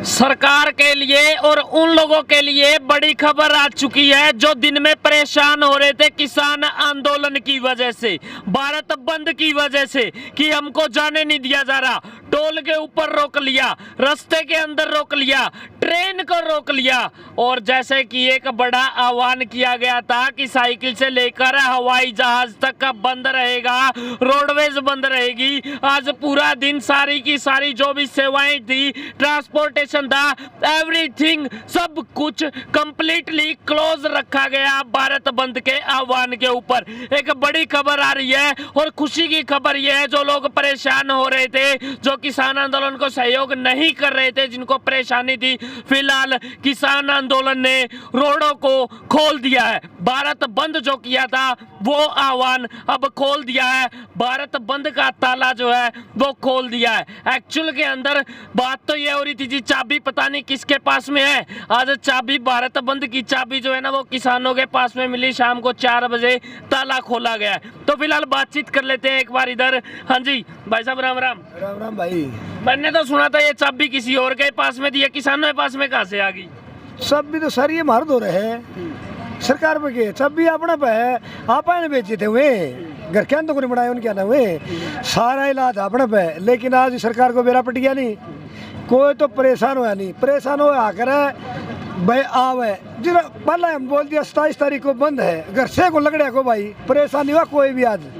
सरकार के लिए और उन लोगों के लिए बड़ी खबर आ चुकी है जो दिन में परेशान हो रहे थे किसान आंदोलन की वजह से, भारत बंद की वजह से कि हमको जाने नहीं दिया जा रहा। टोल के ऊपर रोक लिया, रास्ते के अंदर रोक लिया, ट्रेन को रोक लिया और जैसे कि एक बड़ा आह्वान किया गया था कि साइकिल से लेकर हवाई जहाज तक का बंद रहेगा, रोडवेज बंद रहेगी। आज पूरा दिन सारी की सारी जो भी सेवाएं थी, ट्रांसपोर्टेशन था, एवरीथिंग सब कुछ कंप्लीटली क्लोज रखा गया भारत बंद के आह्वान के ऊपर। एक बड़ी खबर आ रही है और खुशी की खबर यह है जो लोग परेशान हो रहे थे, जो किसान आंदोलन को सहयोग नहीं कर रहे थे, जिनको परेशानी थी, फिलहाल किसान आंदोलन ने रोडों को खोल दिया है। भारत बंद जो किया था वो आह्वान अब खोल दिया है, भारत बंद का ताला जो है वो खोल दिया है। एक्चुअल के अंदर बात तो ये हो रही थी जी चाबी पता नहीं किसके पास में है। आज चाबी भारत बंद की चाबी जो है ना वो किसानों के पास में मिली, शाम को 4 बजे ताला खोला गया है। तो फिलहाल बातचीत कर लेते हैं एक बार इधर। हाँ जी भाई साहब, राम राम। राम राम भाई। मैंने तो सुना था ये चाबी किसी और के पास में थी, ये किसानों के पास में कहाँ से आ गई? सब भी तो सर ये मार दो रहे सरकार पे के, सब भी अपने पे है, आप ने बेचे थे वे घर के अंदर को नहीं बनाए उनके ना वे सारा इलाज अपने पे। लेकिन आज सरकार को बेरा पट गया नहीं, कोई तो परेशान हुआ नहीं, परेशान हो आकर भाई आवे जिन पहले हम बोल दिया 27 तारीख को बंद है, घर से को लगड़े को भाई परेशान हुआ कोई भी, आज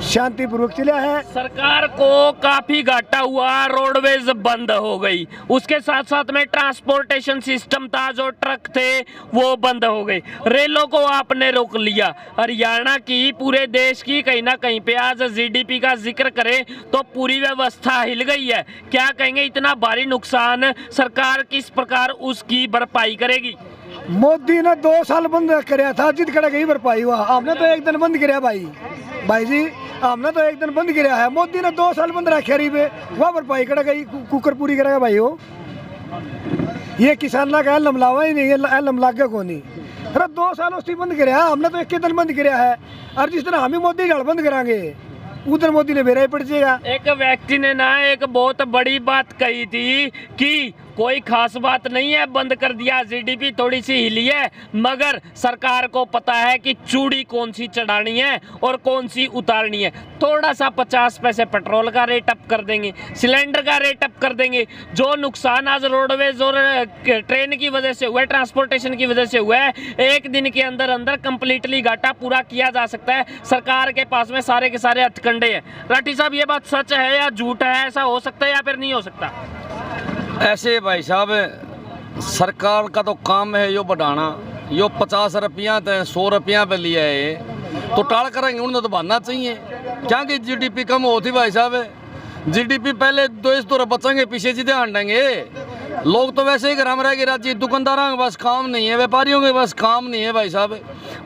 शांतिपूर्वक चला है। सरकार को काफी घाटा हुआ, रोडवेज बंद हो गई, उसके साथ साथ में ट्रांसपोर्टेशन सिस्टम था, जो ट्रक थे वो बंद हो गए, रेलों को आपने रोक लिया। हरियाणा की, पूरे देश की कहीं ना कहीं पे आज जीडीपी का जिक्र करें तो पूरी व्यवस्था हिल गई है। क्या कहेंगे, इतना भारी नुकसान सरकार किस प्रकार उसकी भरपाई करेगी? मोदी ने 2 साल बंद कराया था, जिद कड़ा गई भरपाई हुआ, आपने तो एक दिन बंद कराया भाई जी, हमने तो एक दिन बंद गिरा है। मोदी ने 2 साल बंद रखे रही पे, वह भरपाई करा गई, कुकर पूरी करेगा भाई हो। ये किसान ना कहा लमलावा ही नहीं है, लमलागे को नहीं। अरे 2 साल उसकी बंद गिरा, हमने तो एक दिन बंद गिरा है, और जिस तरह हम ही मोदी जड़ बंद कराएंगे उधर मोदी ने बेरा ही पड़ जाएगा। एक व्यक्ति ने ना एक बहुत बड़ी बात कही थी कि कोई खास बात नहीं है, बंद कर दिया, जीडीपी थोड़ी सी हिली है, मगर सरकार को पता है कि चूड़ी कौन सी चढ़ानी है और कौन सी उतारनी है। थोड़ा सा 50 पैसे पेट्रोल का रेट अप कर देंगे, सिलेंडर का रेट अप कर देंगे। जो नुकसान आज रोडवेज और ट्रेन की वजह से हुआ है, ट्रांसपोर्टेशन की वजह से हुआ है, एक दिन के अंदर अंदर कंप्लीटली घाटा पूरा किया जा सकता है। सरकार के पास में सारे के सारे हथकंडे हैं। राठी साहब, ये बात सच है या झूठ है? ऐसा हो सकता है या फिर नहीं हो सकता? ऐसे भाई साहब, सरकार का तो काम है यो बढ़ाना, यो 50 रुपया 100 रुपया पे लिया है तो टाल करेंगे, उन्हें तो बढ़ना चाहिए। क्या कि जीडीपी कम होती भाई साहब, जीडीपी पहले देश तो बचेंगे, पीछे जी ध्यान देंगे। लोग तो वैसे ही घर में रह गए राज्य, दुकानदारों के पास काम नहीं है, व्यापारियों के पास काम नहीं है भाई साहब।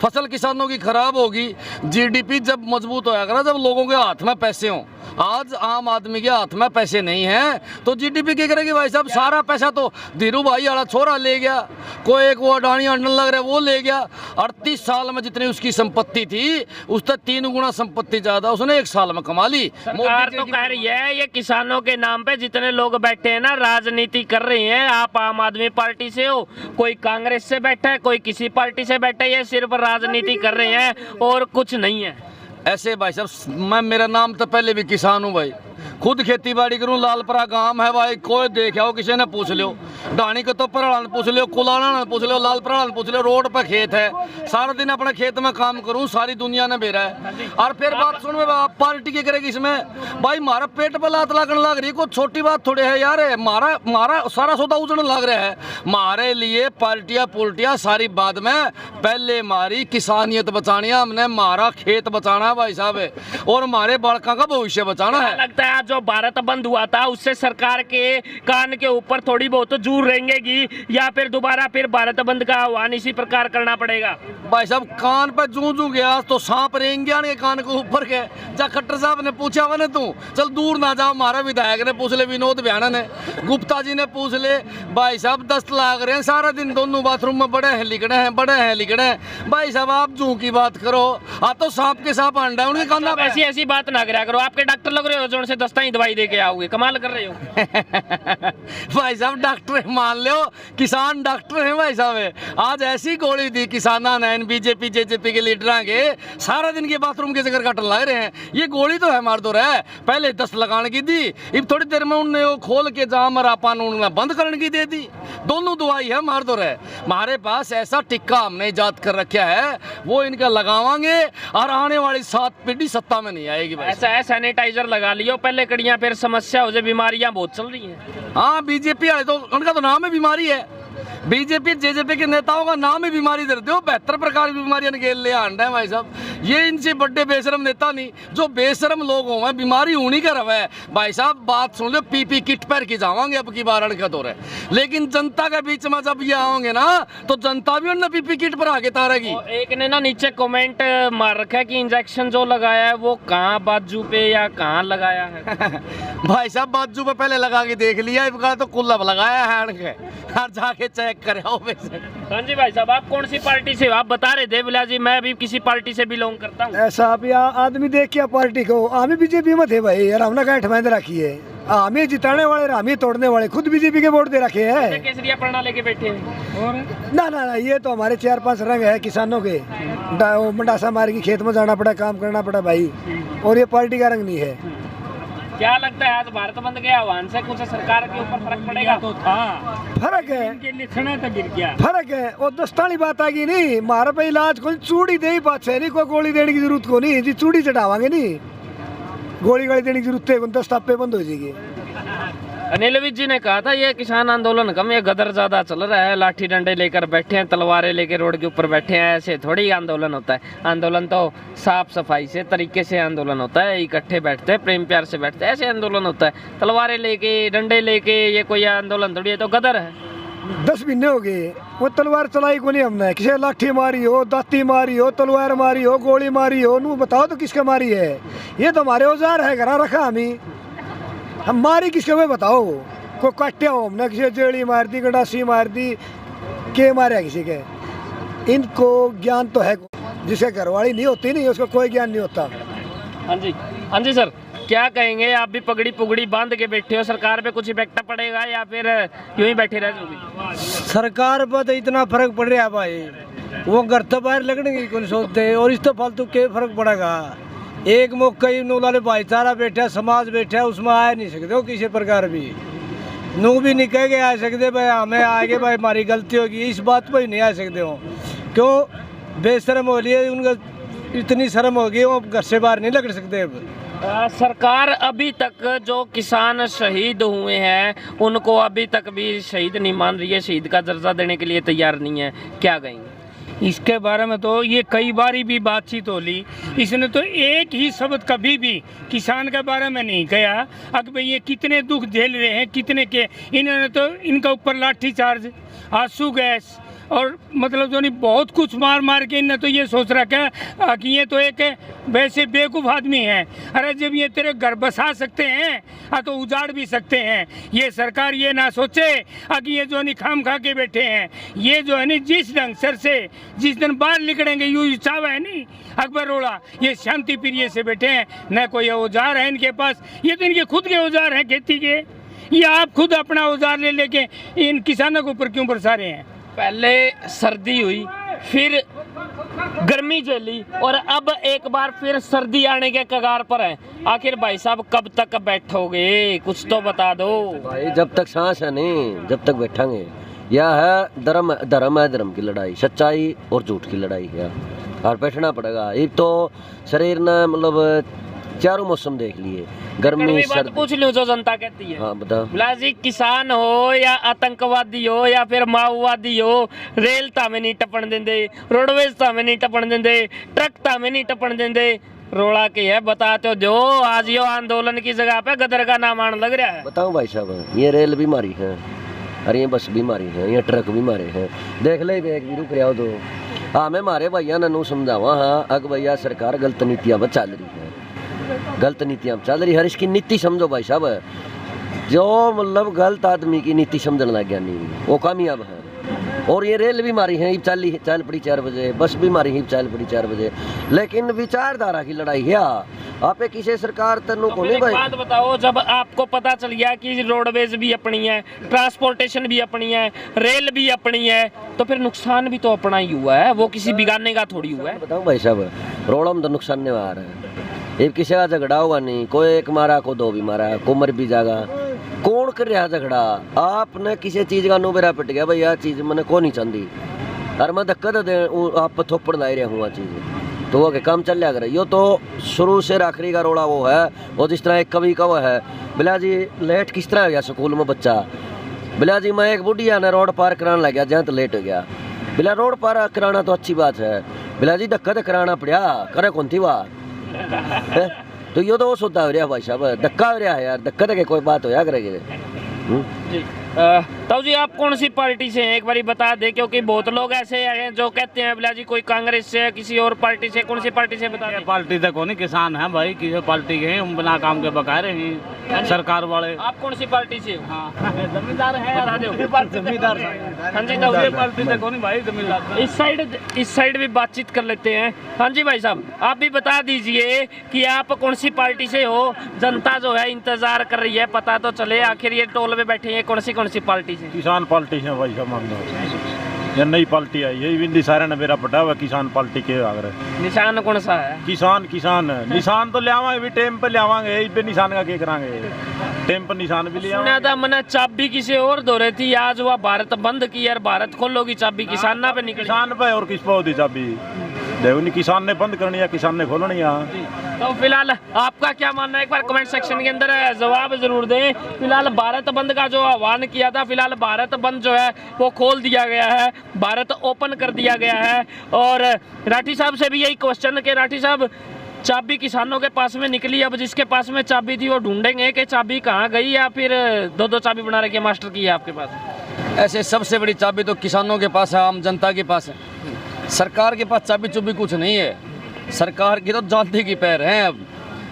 फसल किसानों की खराब होगी, जीडीपी जब मजबूत होया करा जब लोगों के हाथ में पैसे हों। आज आम आदमी के हाथ में पैसे नहीं है तो जीडीपी क्या करेगी भाई साहब? सारा पैसा तो धीरू भाई वाला छोरा ले गया, कोई एक वो अडानी अंडन लग रहा है वो ले गया। 38 साल में जितनी उसकी संपत्ति थी उससे 3 गुना संपत्ति ज्यादा उसने 1 साल में कमा ली। सरकार तो कह रही है ये किसानों के नाम पे जितने लोग बैठे हैं ना, राजनीति कर रहे हैं। आप आम आदमी पार्टी से हो, कोई कांग्रेस से बैठा है, कोई किसी पार्टी से बैठा है, ये सिर्फ राजनीति कर रहे हैं और कुछ नहीं है। ऐसे भाई साहब, मैं मेरा नाम तो पहले भी किसान हूँ भाई, खुद खेती बाड़ी करूँ, लालपरा गांव है भाई, कोई देखे हो किसी ने पूछ लो, डाणी के तो पराड़ा पूछ लो, कुलाना ने पूछ लो, लालपरा ने पूछ लो, रोड पर खेत है, सारा दिन अपने खेत में काम करूँ, सारी दुनिया ने बेरा है। और फिर बात सुन में पार्टी क्या करेगी इसमें भाई? मारा पेट पर लात लागने लग रही, कोई छोटी बात थोड़ी है यार, मारा सारा सौदा उजड़ने लग रहा है। मारे लिए पार्टियां पुलटियां सारी बाद में, पहले मारी किसानियत बचानी है हमने, मारा खेत बचाना है भाई साहब, और हमारे बालका का भविष्य बचाना है। लगता है जो भारत बंद हुआ था उससे सरकार के कान के ऊपर थोड़ी बहुत जूर रहेंगी, या फिर दोबारा फिर भारत बंद का आह्वान इसी प्रकार करना पड़ेगा? भाई साहब, कान पे जू गया तो सांप रहेंगे कान के ऊपर के। जा खट्टर साहब ने पूछा वा ने, तू चल दूर ना जाओ, हमारे विधायक ने पूछ ले, विनोद बियाना ने, गुप्ता जी ने पूछ ले भाई साहब, 10 लाख रहे हैं सारा दिन दोनों बाथरूम में, बड़े हैं लिखड़े हैं, बड़े हैं लिखड़े हैं। भाई साहब आप जू की बात करो, आ तो सांप के सांप अंडा है उनके कान। ऐसी बात ना करा करो, आपके डॉक्टर लग रहे हो जो उनसे 10 सस्ता ही दवाई दे के आओगे, कमाल कर रहे हो। भाई साहब डॉक्टर है, मान लो किसान डॉक्टर हैं भाई साहब। आज ऐसी गोली दी किसाना ने बीजेपी जेजेपी के लीडर के, सारा दिन के बाथरूम के जगह कट ला रहे हैं। ये गोली तो है मार दो रहा है, पहले 10 लगाने की दी, अब थोड़ी देर में उन्होंने वो खोल के जहाँ मरापान उन्होंने बंद करने की दे दी। दोनों दवाई है मार दो रहा है। हमारे पास ऐसा टिक्का हमने ईजाद कर रखा है, वो इनका लगावांगे और आने वाली 7 पीढ़ी सत्ता में नहीं आएगी भाई। ऐसा है, सैनिटाइजर लगा लियो पहले कड़ियां, फिर समस्या हो जाए, बीमारियां बहुत चल रही हैं। हाँ बीजेपी वाले तो उनका तो नाम ही बीमारी है। बीजेपी जेजेपी के नेताओं का नाम ही बीमारी देते हो, 72 प्रकार की बीमारियां निकल ले आंडा है भाई साहब। ये इनसे बड़े बेशरम नेता नहीं, जो बेशरम लोग हों बीमारी होनी का रवा है भाई साहब। बात सुन लो, पीपी किट पहन के जावांगे अब की बार का दौर है, लेकिन जनता के बीच में जब ये आओगे ना तो जनता भी उन्हें पीपी किट पर आके तारेगी। एक ने ना नीचे कमेंट मार रखा है कि इंजेक्शन जो लगाया है वो कहाँ बाजू पे या कहाँ लगाया है। भाई साहब बाजू पे पहले लगा के देख लिया, इसका तो कुल्लब लगाया है और जाके चेक करे। हाँ जी भाई साहब, आप कौन सी पार्टी से, आप बता रहे थे बिला जी मैं भी किसी पार्टी से बिलोंग करता हूँ। ऐसा आप या आदमी देख के पार्टी को, हमें बीजेपी में थे भाई यार, हमने गांठ बांध रखी है, हमें जिताने वाले हमें तोड़ने वाले खुद बीजेपी के वोट दे रखे हैं। केसरिया पढ़ना लेके बैठे हैं। और ना ये तो हमारे 4-5 रंग है किसानों के, मंडासा मार के खेत में जाना पड़ा, काम करना पड़ा भाई, और ये पार्टी का रंग नहीं है। क्या लगता है आज भारत बंद के आह्वान से कुछ सरकार के ऊपर फर्क पड़ेगा? तो था फर्क है, तो गिर गया फर्क है। और दस्तानी बात आ गई नहीं, मारा पे इलाज कोई चूड़ी दे ही पास है नहीं, कोई गोली देने की जरूरत को नहीं जी, चूड़ी चढ़ावांगे नहीं, गोली देने की जरूरत है, दस्तापे बंद हो जाएगी। अनिल विज जी ने कहा था ये किसान आंदोलन कम, ये गदर ज्यादा चल रहा है, लाठी डंडे लेकर बैठे हैं, तलवारें लेकर रोड के ऊपर बैठे हैं, ऐसे थोड़ी आंदोलन होता है। आंदोलन तो साफ सफाई से तरीके से आंदोलन होता है, इकट्ठे बैठते हैं, प्रेम प्यार से बैठते हैं, ऐसे आंदोलन होता है। तलवारें लेके डंडे लेके ये कोई आंदोलन थोड़ी है, तो गदर है। 10 महीने हो गए वो तलवार चलाई को नहीं हमने, किसी लाठी मारी हो, दाती मारी हो, तलवार मारी हो, गोली मारी हो, नू बताओ तो किसका मारी है? ये तो हमारे औजार है, घर रखा हम मारी किसके में बताओ? को काटे हो हमने, किसी जेड़ी मार दी, गडासी मार दी, के मारे किसी के? इनको ज्ञान तो है, जिसे घरवाली नहीं होती नहीं उसको कोई ज्ञान नहीं होता। हाँ जी सर, क्या कहेंगे? आप भी पगड़ी पुगड़ी बांध के बैठे हो, सरकार पे कुछ इफेक्ट पड़ेगा या फिर यूं ही बैठे रह जाओगे? सरकार पर तो इतना फर्क पड़ रहा है भाई, वो घर तो बाहर लगने की कौन सोचते, और इस तो फालतू के फर्क पड़ेगा। एक मौका ही नू वाले भाईचारा बैठा, समाज बैठा, उसमें आ नहीं सकते हो किसी प्रकार भी, नू भी नहीं कह के आ सकते भाई हमें आगे भाई हमारी गलती होगी, इस बात पर ही नहीं आ सकते हो। क्यों? बेशरम हो लिए, उनका इतनी शर्म होगी, वो घर से बाहर नहीं लग सकते। अब सरकार अभी तक जो किसान शहीद हुए हैं उनको अभी तक भी शहीद नहीं मान रही है, शहीद का दर्जा देने के लिए तैयार नहीं है, क्या कहेंगे इसके बारे में? तो ये कई बारी भी बातचीत हो ली, इसने तो एक ही शब्द कभी भी किसान के बारे में नहीं कहा। अब भाई ये कितने दुख झेल रहे हैं, कितने के, इन्होंने तो इनका ऊपर लाठी चार्ज, आंसू गैस और मतलब जो नहीं बहुत कुछ मार मार के इन्हें तो ये सोच रखा है कि ये तो एक वैसे बेवकूफ़ आदमी है। अरे जब ये तेरे घर बसा सकते हैं तो उजाड़ भी सकते हैं। ये सरकार ये ना सोचे कि ये जो नहीं खाम खा के बैठे हैं, ये जो है नहीं जिस ढंग सर से जिस दिन बाहर निकलेंगे यूँ चावा है नहीं अकबर रोड़ा, ये शांति प्रिय से बैठे हैं, न कोई औजार है इनके पास, ये तो इनके खुद के औजार हैं खेती के। ये आप खुद अपना औजार ले लेके इन किसानों के ऊपर क्यों बरसा रहे हैं? पहले सर्दी हुई, फिर गर्मी झेली और अब एक बार फिर सर्दी आने के कगार पर है। आखिर भाई साहब कब तक बैठोगे, कुछ तो बता दो भाई। जब तक सांस है नहीं जब तक बैठेंगे। यह है धर्म, धर्म है धर्म की लड़ाई, सच्चाई और झूठ की लड़ाई है, और बैठना पड़ेगा। एक तो शरीर ने मतलब चारों मौसम देख लिए, गर्मी सर्दी। पूछ लो जो जनता कहती है। हाँ बता जी, किसान हो या आतंकवादी हो या फिर माओवादी हो, रेल तामें नहीं टपन देंदे, रोडवेज तामें नहीं टपन देंदे, ट्रक तामें नहीं टपन देंदे, रोड़ा के है बताते हो जो आज यो आंदोलन की जगह पे गदर का नाम आने लग रहा है। बताऊं भाई साहब, ये रेल भी मारी है, अरे ये बस भी मारी है, ये ट्रक भी मारे हैं, देख ले भी रुक रहा हो तो। हाँ मैं मारे भैया ने समझावा, हाँ अग भैया सरकार गलत नीतियाँ पर चल रही है, गलत नीतियाँ चल रही है। हर इसकी नीति समझो भाई साहब, जो मतलब गलत आदमी की नीति समझने लग गया नहीं वो कामयाब है। और ये रेल भी मारी है चाल पड़ी 4 बजे, बस भी मारी है चाल पड़ी 4 बजे। लेकिन विचारधारा की लड़ाई है। आप किसी सरकार तनु को नहीं एक भाई। बात बताओ, जब आपको पता चल गया कि रोडवेज भी अपनी है, ट्रांसपोर्टेशन भी अपनी है, रेल भी अपनी है, तो फिर नुकसान भी तो अपना ही हुआ है, वो किसी बिगाड़ने का थोड़ी हुआ है। बताऊं भाई साहब, रोड़ा में तो नुकसान नहीं आ रहा है। ये किसी का झगड़ा होगा नहीं, कोई एक मारा को 2 भी मारा, को मर भी जाएगा। कौन कर रहा झगड़ा? आपने किसी चीज का नुबेरा पिट गया भाई, यह चीज मैंने को नहीं चाहती, और मैं धक्का तो दे आप थोपड़ ला रहा हूँ चीज, तो वो के काम चल रहा करे। यो तो शुरू से आखिरी का रोड़ा वो है। और जिस तरह एक कवि का वो है, बिला जी लेट किस तरह हो गया स्कूल में बच्चा, बिला जी मैं एक बुढ़िया ने रोड पार कराने लग गया, जहाँ तो लेट हो गया। बिला रोड पार कराना तो अच्छी बात है, बिला जी धक्का तो कराना पड़ा, करे कौन थी बात। तो यो तो वो सोता हो रहा भाई साहब, धक्का हो रहा है यार, धक्का तो कोई बात हो या करेगी। जी ताऊ जी, आप कौन सी पार्टी से हैं एक बारी बता दें, क्योंकि बहुत लोग ऐसे हैं जो कहते हैं बिला जी कोई कांग्रेस से, किसी और पार्टी से, कौन सी पार्टी से बता दें। पार्टी तक नहीं, किसान है भाई, किसी पार्टी के हैं, हम बिना काम के बका रहे हैं सरकार वाले। आप कौन सी पार्टी से हो? जमींदार है, बता दो। जमींदार। हाँ जी ताऊ जी, पार्टी तक नहीं भाई, जमींदार। इस साइड भी बातचीत कर लेते हैं। हाँ जी भाई साहब, आप भी बता दीजिए कि आप कौन सी पार्टी से हो। जनता जो है इंतजार कर रही है, पता तो चले आखिर ये टोल में बैठे हैं कौन सी पार्टी से। किसान पार्टी है भाई साहब, मान लो ये नई पार्टी आई है, बिंदी सारे ने मेरा पटा हुआ किसान पार्टी के आगे। निशान कौन सा है? किसान निशान तो ले आवांगे भी, टेम पे ले आवांगे, इस पे निशान का क्या करांगे, टेम पर निशान भी ले सुना आवांगे। था मैंने चाबी किसी और दो रही थी, आज वह भारत बंद की यार, भारत खोलोगी चाबी किसान पे निकली। किसान पे और किस पे होती चाबी, देखो नहीं किसान ने बंद करनी है, किसान ने खोलनी है। तो फिलहाल आपका क्या मानना है, एक बार कमेंट सेक्शन के अंदर जवाब जरूर दें। फिलहाल भारत बंद का जो आह्वान किया था, फिलहाल भारत बंद जो है वो खोल दिया गया है, भारत ओपन कर दिया गया है। और राठी साहब से भी यही क्वेश्चन कि राठी साहब, चाबी किसानों के पास में निकली, अब जिसके पास में चाबी थी वो ढूंढेंगे कि चाबी कहाँ गई, या फिर 2-2 चाबी बना रखी है मास्टर की है आपके पास? ऐसे सबसे बड़ी चाबी तो किसानों के पास है, आम जनता के पास है। सरकार के पास चाबी चुबी कुछ नहीं है, सरकार की तो जानती की पैर हैं। अब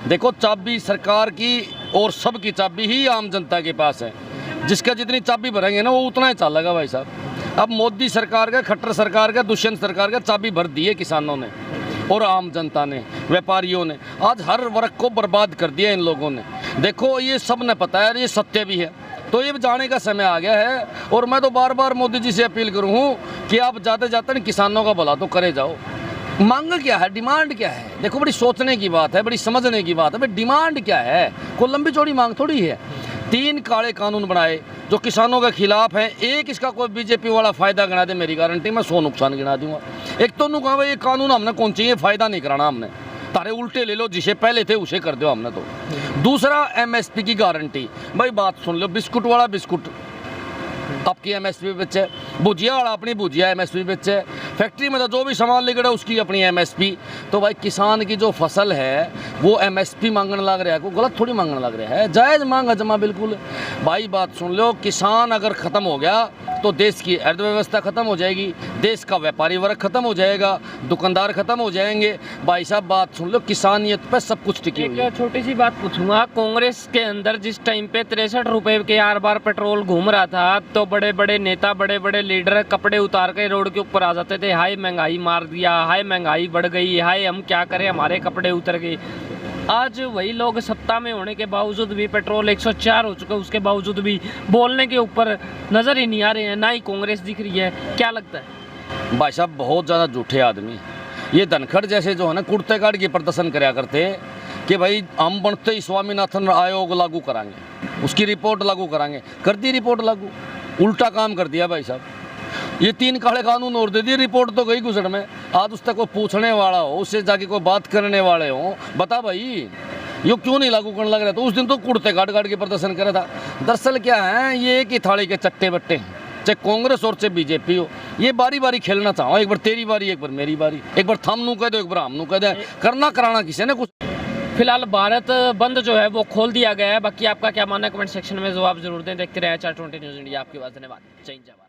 देखो, चाबी सरकार की और सबकी चाबी ही आम जनता के पास है। जिसका जितनी चाबी भरेंगे ना वो उतना ही चलेगा भाई साहब। अब मोदी सरकार का, खट्टर सरकार का, दुष्यंत सरकार का चाबी भर दी है किसानों ने और आम जनता ने, व्यापारियों ने। आज हर वर्ग को बर्बाद कर दिया इन लोगों ने। देखो ये सब ने पता है, ये सत्य भी है, तो ये जाने का समय आ गया है। और मैं तो बार बार मोदी जी से अपील करूँ कि आप जाते जाते किसानों का भला तो करे जाओ। मांग क्या है, डिमांड क्या है? देखो, बड़ी सोचने की बात है, बड़ी समझने की बात है। भाई डिमांड क्या है? कोई लंबी चौड़ी मांग थोड़ी है। 3 काले कानून बनाए जो किसानों के खिलाफ हैं। एक इसका कोई बीजेपी वाला फायदा गिना दे, मेरी गारंटी मैं 100 नुकसान गिना दूंगा। एक तो कहा भाई ये कानून हमने कौन चाहिए, फायदा नहीं कराना हमने, तारे उल्टे ले लो, जिसे पहले थे उसे कर दो हमने तो। दूसरा MSP की गारंटी। भाई बात सुन लो, बिस्कुट वाला बिस्कुट आपकी MSP बेचे, भुजिया वाला अपनी भुजिया MSP बेचे, फैक्ट्री में तो जो भी सामान लिख रहा है उसकी अपनी MSP। तो भाई किसान की जो फसल है वो MSP मांगने लग रहा है, कोई गलत थोड़ी मांगने लग रहा है, जायज़ मांग है जमा बिल्कुल। भाई बात सुन लो, किसान अगर ख़त्म हो गया तो देश की अर्थव्यवस्था ख़त्म हो जाएगी, देश का व्यापारी वर्ग ख़त्म हो जाएगा, दुकानदार ख़त्म हो जाएंगे। भाई साहब बात सुन लो, किसानियत पे सब कुछ टिकी हुई है। एक छोटी सी बात पूछूंगा, कांग्रेस के अंदर जिस टाइम पे 63 रुपए के हर बार पेट्रोल घूम रहा था, तो बड़े बड़े नेता, बड़े बड़े लीडर कपड़े उतार के रोड के ऊपर आ जाते थे, हाय महंगाई मार दिया, हाय महंगाई बढ़ गई, हाय हम क्या करें, हमारे कपड़े उतर गए। आज वही लोग सत्ता में होने के बावजूद भी पेट्रोल 104 हो चुका है, उसके बावजूद भी बोलने के ऊपर नज़र ही नहीं आ रहे हैं, ना ही कांग्रेस दिख रही है। क्या लगता है? भाई साहब बहुत ज़्यादा झूठे आदमी, ये धनखड़ जैसे जो है ना, कुर्ते काट के प्रदर्शन कराया करते कि भाई हम बनते ही स्वामीनाथन आयोग लागू कराएंगे, उसकी रिपोर्ट लागू कराएंगे। कर दी रिपोर्ट लागू, उल्टा काम कर दिया भाई साहब। ये 3 काले कानून और दे दिए, रिपोर्ट तो गई गुजर में। आज उस तक कोई पूछने वाला हो, उससे जाके कोई बात करने वाले हो, बता भाई ये क्यों नहीं लागू करने लग रहा? तो उस दिन तो कुर्ते काट काट के प्रदर्शन करा था। दरअसल क्या है, ये एक ही थाली के चट्टे बट्टे हैं, चाहे कांग्रेस और चाहे बीजेपी हो। ये बारी बारी खेलना चाहो, एक बार तेरी बारी, एक बार मेरी बारी, एक बार थम नू कह दो, एक बार हम नू कह दे, करना कराना किसी ने कुछ। फिलहाल भारत बंद जो है वो खोल दिया गया है। बाकी आपका क्या मानना है कमेंट सेक्शन में जवाब जरूर दें। देखते रहे 420 न्यूज़ इंडिया, आपके पास। धन्यवाद। जय हिंद, जय भारत।